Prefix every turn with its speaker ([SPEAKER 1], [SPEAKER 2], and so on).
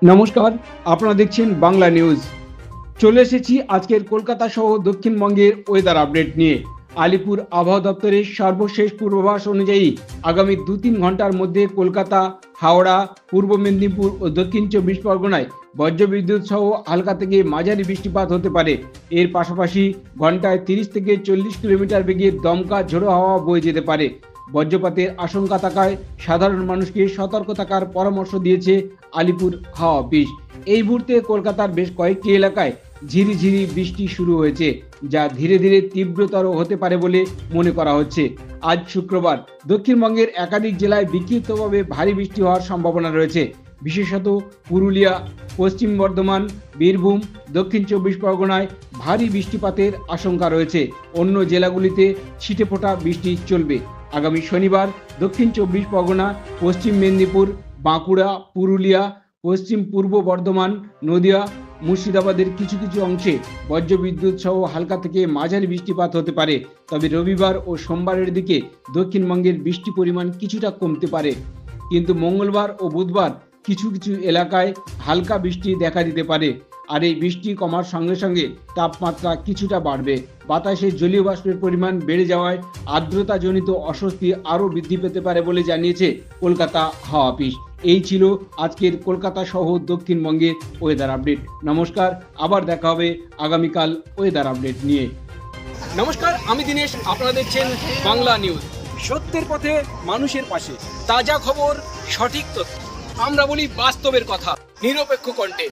[SPEAKER 1] নমস্কার, আপনারা দেখছেন বাংলা নিউজ। চলে এসেছি আজকের কলকাতা সহ দক্ষিণবঙ্গের ওয়েদার আপডেট নিয়ে। আলিপুর আবহাওয়া দপ্তরের সর্বশেষ পূর্বাভাস অনুযায়ী আগামী ২-৩ ঘন্টার মধ্যে কলকাতা, হাওড়া, পূর্ব মেদিনীপুর ও দক্ষিণ ২৪ পরগনায় বজ্রবিদ্যুৎ সহ হালকা থেকে মাঝারি বৃষ্টিপাত হতে পারে। এর পাশাপাশি ঘন্টায় ৩০ থেকে ৪০ কিলোমিটার বেগে দমকা ঝোড়ো হাওয়া বয়ে যেতে পারে। বজ্রপাতের আশঙ্কা থাকায় সাধারণ মানুষকে সতর্ক থাকার পরামর্শ দিয়েছে আলিপুর হাওয়া অফিস। এই মুহূর্তে কলকাতার বেশ কয়েকটি এলাকায় ঝিরিঝিরি বৃষ্টি শুরু হয়েছে, যা ধীরে ধীরে তীব্রতর হতে পারে বলে মনে করা হচ্ছে। আজ শুক্রবার দক্ষিণবঙ্গের একাধিক জেলায় বিক্ষিপ্তভাবে ভারী বৃষ্টি হওয়ার সম্ভাবনা রয়েছে। বিশেষত পুরুলিয়া, পশ্চিম বর্ধমান, বীরভূম, দক্ষিণ ২৪ পরগনায় ভারী বৃষ্টিপাতের আশঙ্কা রয়েছে। অন্য জেলাগুলিতে ছিটেফোঁটা বৃষ্টি চলবে। আগামী শনিবার দক্ষিণ ২৪ পরগনা, পশ্চিম মেদিনীপুর, বাঁকুড়া, পুরুলিয়া, পশ্চিম পূর্ব বর্ধমান, নদিয়া, মুর্শিদাবাদের কিছু কিছু অংশে বজ্রবিদ্যুৎ সহ হালকা থেকে মাঝারি বৃষ্টিপাত হতে পারে। তবে রবিবার ও সোমবারের দিকে দক্ষিণবঙ্গের বৃষ্টি পরিমাণ কিছুটা কমতে পারে, কিন্তু মঙ্গলবার ও বুধবার কিছু কিছু এলাকায় হালকা বৃষ্টি দেখা দিতে পারে। আর এই বৃষ্টি কমার সঙ্গে সঙ্গে তাপমাত্রা কিছুটা বাড়বে। বাতাসে জলীয় বাষ্পের পরিমাণ বেড়ে যাওয়ায় আর্দ্রতাজনিত অস্বস্তি আরও বৃদ্ধি পেতে পারে বলে জানিয়েছে কলকাতা হাওয়া অফিস। এই ছিল আজকের কলকাতা সহ দক্ষিণবঙ্গের ওয়েদার আপডেট। নমস্কার, আবার দেখা হবে আগামীকাল ওয়েদার আপডেট নিয়ে।
[SPEAKER 2] নমস্কার, আমি দিনেশ, আপনারা দেখছেন বাংলা নিউজ। সত্যের পথে, মানুষের পাশে, তাজা খবর, সঠিক তথ্য। আমরা বলি বাস্তবের কথা, নিরপেক্ষ কণ্ঠে।